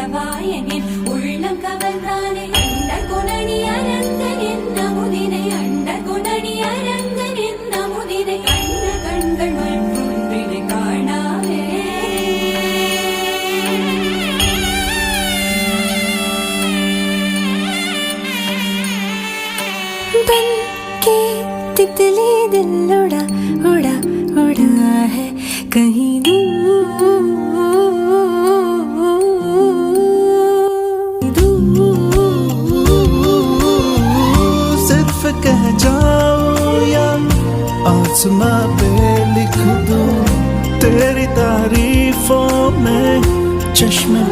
உறவாயனின் உள்ளம் கவர்ந்தானே அண்ட குணனி அரங்கன் என்ன முதினை அண்ட குணனி அரங்கன் என்ன முதினை கண்ட கண்கள் மற்றொன்றினை காணாவே बन के तितली दिल उड़ा उड़ा उड़ा है कहीं दूर सिर्फ कह जाऊं या आसमां पे लिख दूं तेरी तारीफों में चश्मे